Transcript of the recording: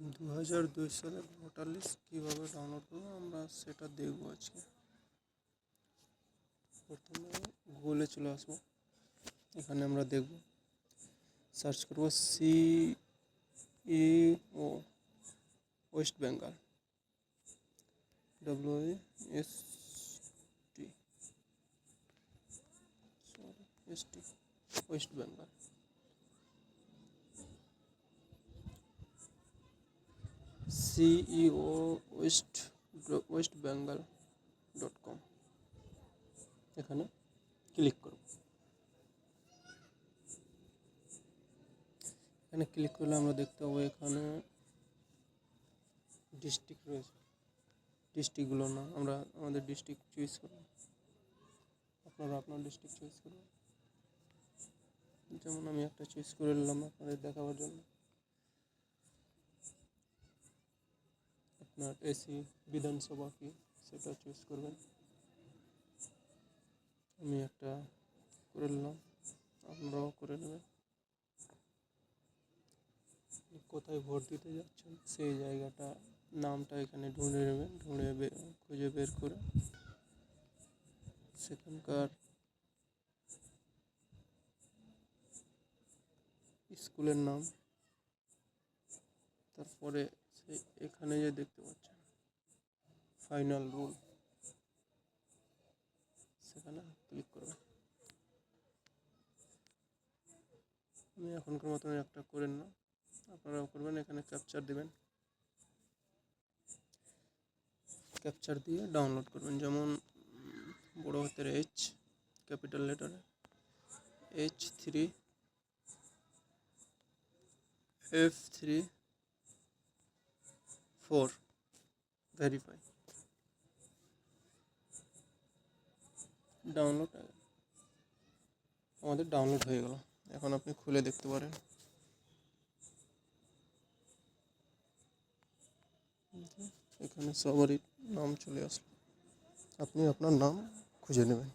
2002 সালের voter list কীভাবে download করবো আমরা সেটা দেখবো আজকে। প্রথমে গুগলে চলে আসবো, এখানে আমরা দেখব, সার্চ করবো CEO West Bengal, WAST West Bengal. CEO West Bengal .com, এখানে ক্লিক করব। এখানে ক্লিক করলে আমরা দেখতে পাবো এখানে ডিস্ট্রিক্ট রয়েছে, ডিস্ট্রিক্টগুলোর নাম আমরা আমাদের ডিস্ট্রিক্ট চয়েস করব। আপনারা আপনার ডিস্ট্রিক্ট চয়েস করবেন, যেমন আমি একটা চয়েস করে নিলাম আপনাদের দেখাবার জন্য। আপনার এসি বিধানসভা কি সেটা চয়েস করবেন, আমি একটা করে নিলাম, আপনারাও করে নেবেন। কোথায় ভোট দিতে যাচ্ছেন সেই জায়গাটা নামটা এখানে ঢুঁড়ে নেবেন, খুঁজে বের করে সেখানকার স্কুলের নাম, তারপরে সেই এখানে যে দেখতে পাচ্ছেন ফাইনাল রুল, সেখানে ক্লিক করবেন। আমি এখনকার মতন একটা করে না, আপনারাও করবেন। এখানে ক্যাপচার দিবেন, ক্যাপচার দিয়ে ডাউনলোড করবেন। যেমন বড় হাতের H, ক্যাপিটাল লেটারে H3 F3 4 ভেরিফাই, ডাউনলোড। আমাদের ডাউনলোড হয়ে গেল, এখন আপনি খুলে দেখতে পারেন। এখানে সবারই নাম চলে আসলো, আপনি আপনার নাম খুঁজে নেবেন।